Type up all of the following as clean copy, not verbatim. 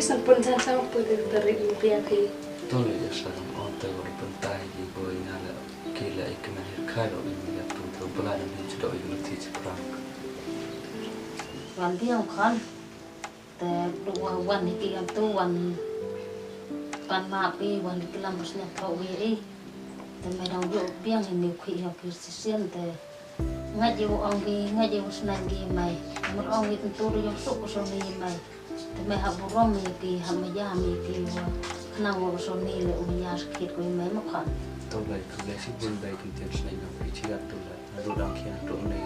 sampun sama putih dari MCE. Tolong ya sekarang orang orang pentai di boy nala kila ikan air karo ini ya tuh belan ini sudah ikut tiga perang. Wan tiang kan,แต่dua wan ini yang tu wan pan mapi wan ini lampusnya kau ini,แต่ไม่เราอยู่เบี้ยงiniคุยกับKristenแต่ngaji orang ini ngaji usnan ini mai, mur orang itu tu yang suku Sony mai,แต่ไม่หาBurom iniหามายามีที่ว่าkenang wa Sony le unya sakit ko mai makan. Tolong kalau si bun baik itu senang nak bicara tolong, ada orang kian tolong ni.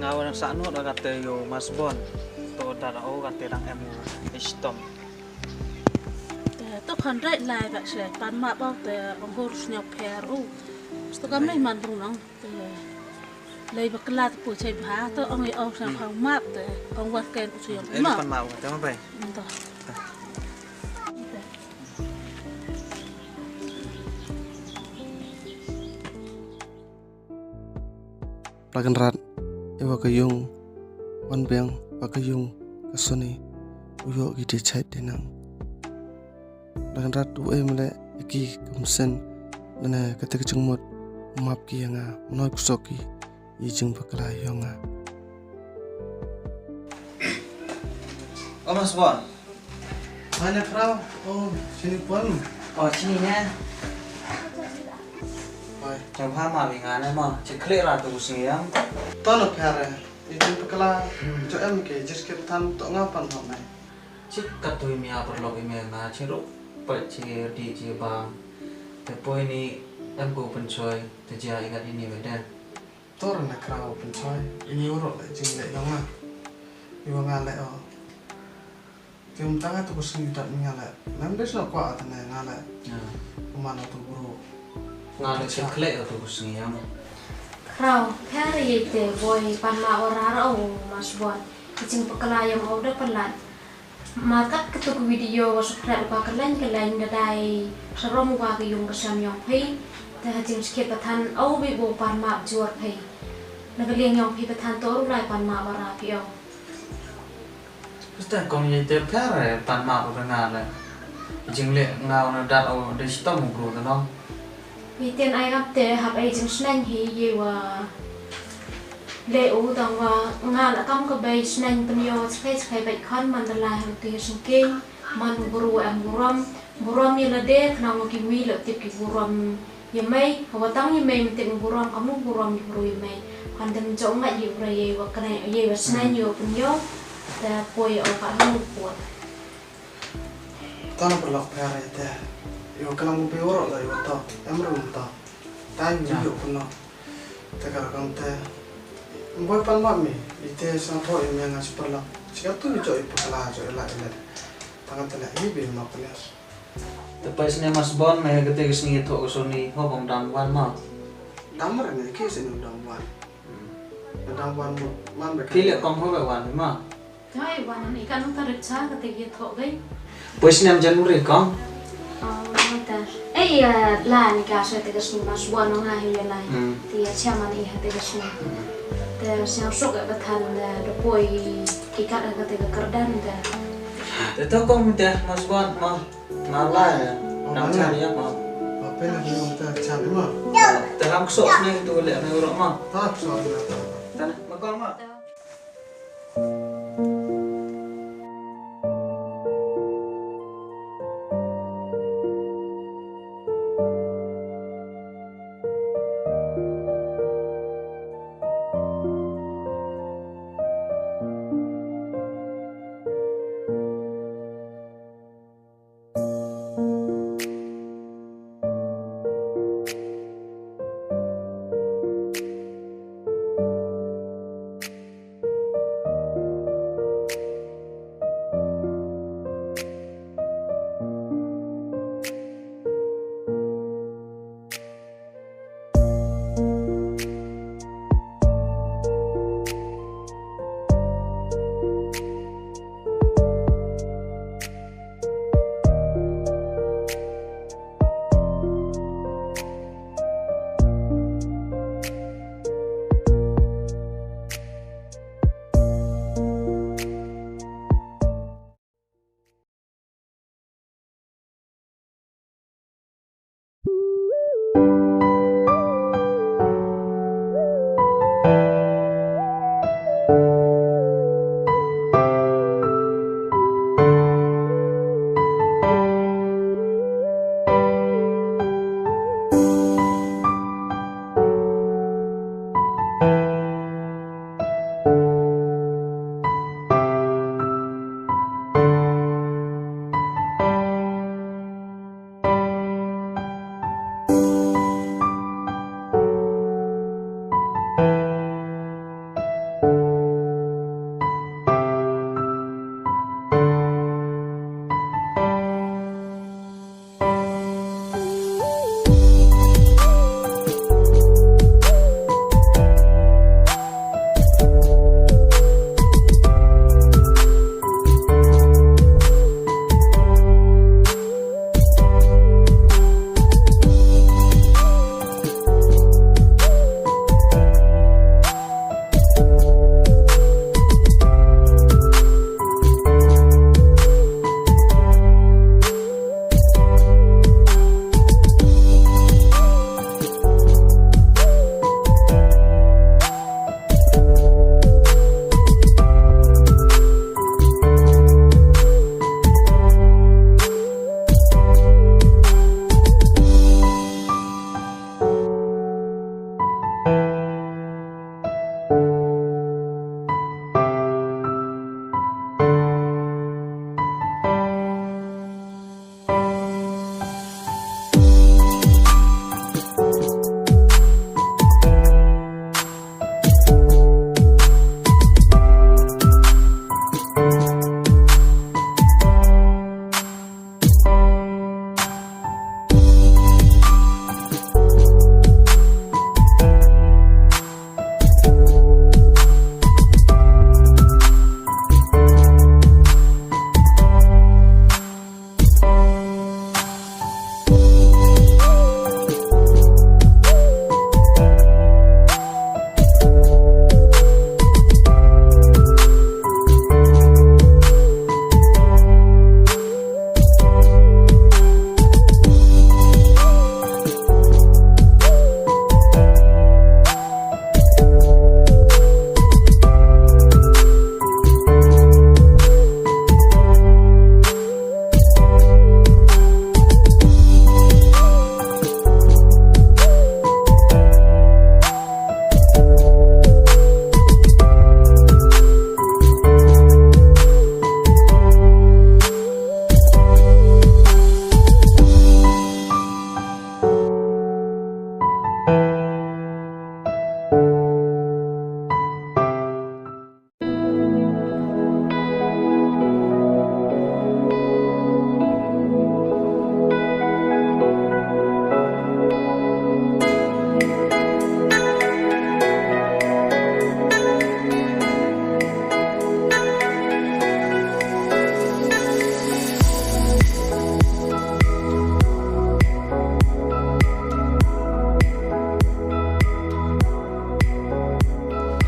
Ngawan sa ano na kate yo masbon to darao kate rang emu istom to kan rai lai ba se pan ma ba te ong hor snyo peru sto kam nei man brung nang te lei ba klat pu chai bha to ong i ong sang phang map te ong wat ken u siam ma pan mau te ma bai to Lagan rat Ewa kayung Wanbiang Kayung Kasoni Uyo gede chat denang Lagan rat uwe mele Eki kamsen Lana kata kecengmut Umap ki yanga Menoi kusoki Ijeng bakala yonga oh masbon Mana Khraw? Oh sini pun oh sini nya trong ha mà mình ngán em mà chỉ clear là tụ sinh em Tono pere Ijeng bakala Jo em ke jiske tan to ngapan hok nai chỉ cắt tôi mía bật lọc em ngá chỉ lúc bật chỉ đi chỉ bangแต่ปอยนี่emกูเป็นช่วยแต่จะอีกอันนี้ไม่ได้ Toran na Khraw pencoy Ini urut le jeng le yonga Iwa ngale o Tium tanga tu kusen yudat ngale Memdes no kwa atane ngale Umano tu buru ngale chỉ clear là tụ sinh em Khraw, kari te boy pan ma orara o masbon. Icing pekalayang o da pelan. Makat ketuk video wasukrat pa kelain dadai serom wa kayung kesam yong phi. Te hajing skip patan au bi bo pan ma juar phi. Nagaliang yong phi patan toru lai pan ma ora phi o. Kita kong ye te pare pan ma ko ngale jing le ngao na dat o de stom bro da no Vì tiền ai gặp te hab ai jing snang hi ye wa le u dang wa nga la kam ka bay snang penyo space kai bai khan man da lai han ti sing king man buru am Burom ye la de khna ngo ki wi la tip ki Burom ye mai wa tang ye mai te Burom kamu Burom ye buru ye mai han dem jong nga ye ra ye wa kana ye wa snang yo penyo da poi o ka hu po Tono berlok pere te Yo kalang upi urut la yo to Emrum to Time yo kuno Tekar kang te Mboy pan mami Ite sang po imi yang ngasih perlok Jika tu ni joi pakala joi la ilet Tangan tele ibi ma penyas tapi sini masbon me kete kesini itu Sony hobong damwan ma Damar ni kisi ni udang wan Udang wan man beka pilih kong hobe wan ma Thôiวันนี้กันต้องตัดช้าก็ติดยึดถกเลย pues nem Januari kongแต่ลายนี่ก็ใช้ติดกระสุนมาสวนน้องนายอยู่เลยที่เชื่อมันอีกติดกระสุนแต่เสียงสุกแบบทันแต่ดป่วยอีกการก็ติดกระดันแต่ แต่kong minta masbon ma la nam cari ya ma Apa yang kita minta cabai maแต่ham sok sini tu le me urok ma Tak soal na tanah ma kong ma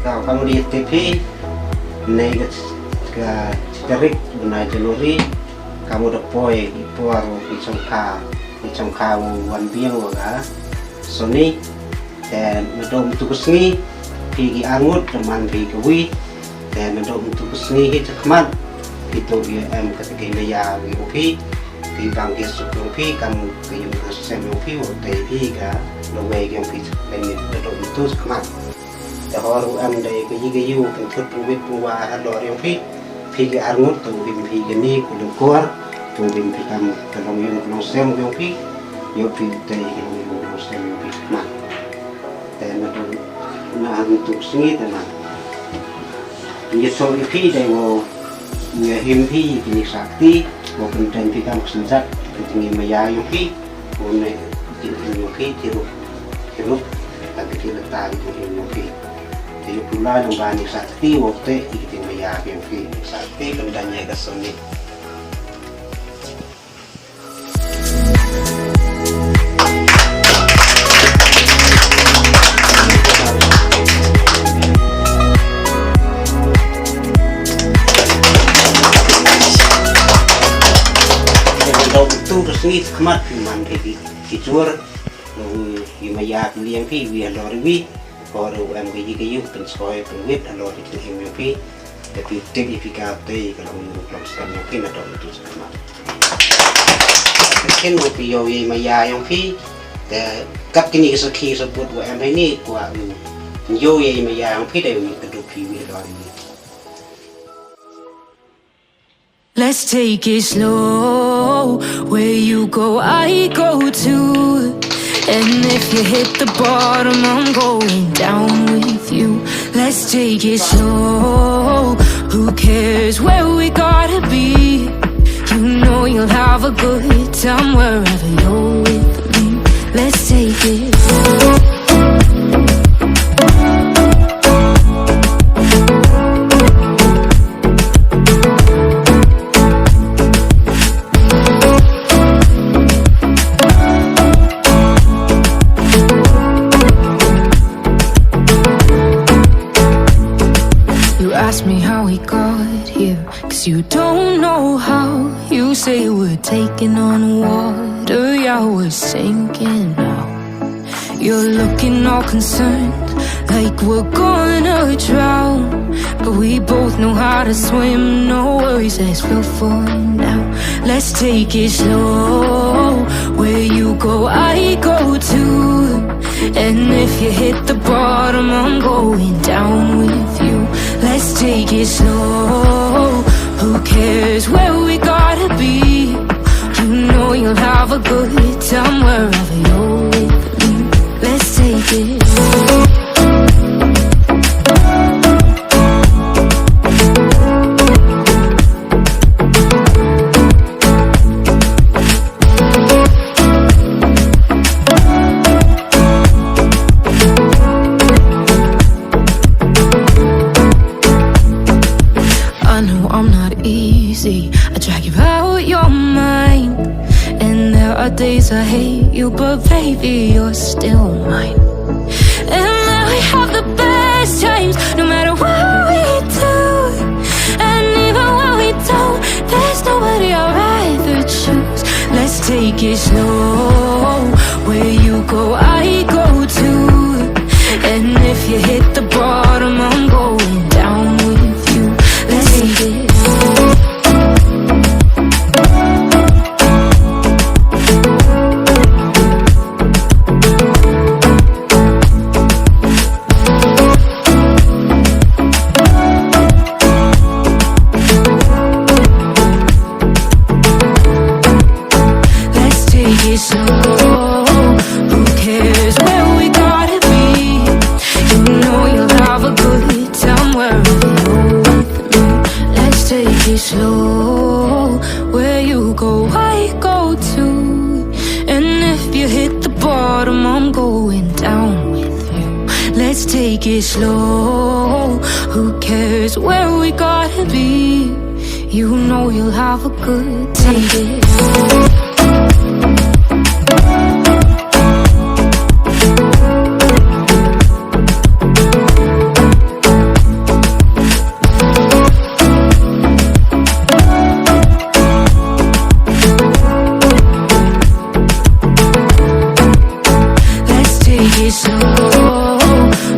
kamu di TV nih terik benar Januari kamu udah poe di puaro di congkau Wanbiang waga Sony dan medom untuk kesini pergi angut teman pergi wi dan medom untuk kesini kita kemat itu dia ketika dia wi di bangkit sukupi kamu ke yang semupi waktu itu ga lewat yang pi dan medom itu kemat dahulu dari kejigayu untuk pungwit pungwa ador yang pergi angut tu pergi ni kudu keluar tu pergi kamu kalau yang sem yang pi dari yang sem yang pi kemat dan medom nah untuk sini teman dia soal pi dengan dia himpi kini sakti maupun dan kita senjat ketinggi maya yang pi boleh ketinggi yang pi hirup tapi kita tahu yang pi jadi pula yang banyak sakti waktu ketinggi maya yang pi sakti kendanya ke Sony. Terus ini kemat man kicur maya kylliang pi wi alor wi baru MCE-CHANNEL pensoy penwit alor itu MP tapi tek ifikate kalau melakukan mungkin ada itu kemat mungkin video maya yang pi kap kini sekali sebut wa ini kuat yo maya yang pi dari kedua pi wi alor wi. Let's take it slow. Where you go, I go too. And if you hit the bottom, I'm going down with you. Let's take it slow. Who cares where we gotta be? You know you'll have a good time wherever you're with me. Let's take it slow. Ask me how we got here, 'cause you don't know how. You say we're taking on water, yeah, we're sinking now. You're looking all concerned, like we're gonna drown. But we both know how to swim, no worries, let's feel for now. Let's take it slow. Where you go, I go too. And if you hit the bottom, I'm going down with you. Let's take it slow. Who cares where we gotta be? You know you'll have a good time wherever you're with me. Let's take it slow. I drag you out your mind, and there are days I hate you, but baby, you're still mine. And now we have the best times, no matter what we do. And even when we don't, there's nobody I'd rather choose. Let's take it slow. Where you go, I go too. And if you hit the bottom, I'm going down with you. Let's take it slow. Slow, where you go, I go too. And if you hit the bottom, I'm going down with you. Let's take it slow. Who cares where we gotta be? You know you'll have a good time. Take it slow.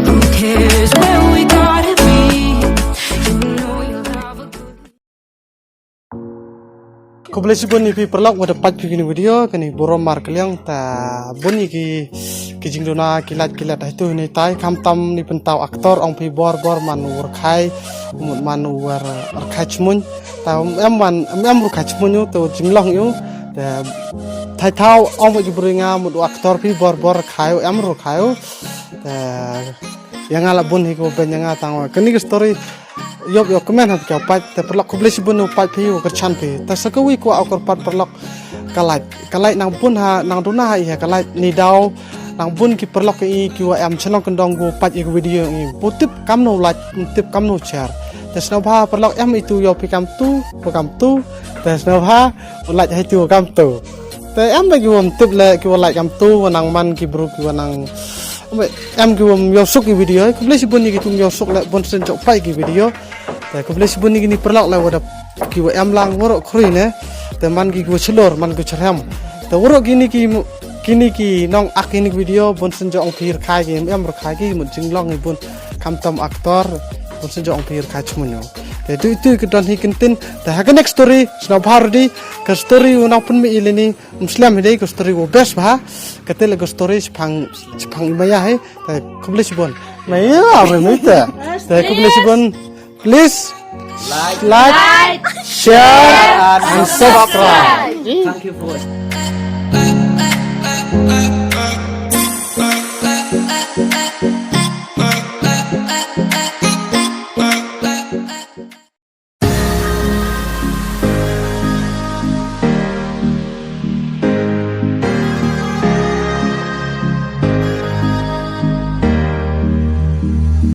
Who cares where we gotta be? You know you'll have a good. Kublesi bun ipi perlak wada pat begini video kani Burom mar kylliang ta bun iki kijingdona kilat itu ni tai kamtam ni pentau aktor ong pi bor manu warkai manu war arkai chmun ta em ru kai chmun yu to jinglong yu ta thai thau ong bi bringa mu aktor pi bor khayo em ru khayo ta yang ala bun hi ko ben yang tang kani story yob comment hat ka pat te perlak kublesi bun pat pi ko chan pi ta sakawi ko akor pat perlak kalai nang bun ha nang duna ha ya kalai ni dau nang bun ki perlak ki wa am chalong kendong go pat ik video ni putip kam no like tip kam no share te sno bha perlak am itu yo pi kam tu te sno bha like hai tu kam tu te am ba ki wom tip le ki wa like kam tu nang man ki bru ki wa nang em ki wom yo suk ki video kublesi bun ni ki tum yo suk le bon sen jok pai ki video te kublesi bun ni perlak le wada ki wa am lang woro khrui ne te man ki go chlor man ko chram te woro kini ki nong akini video bon sen jok phir khai ki em ro khai ki mun jinglong ni bun kamtam aktor bon sen jok phir khai chmunyo te tu ki don hi kintin te ha next story sno bhardi ka story una pun mi ilini muslim hidai ka story go best ba katel ka story phang maya hai te kublesi bun maya ave muita te kublesi bun please like share and subscribe. Thank you for watching.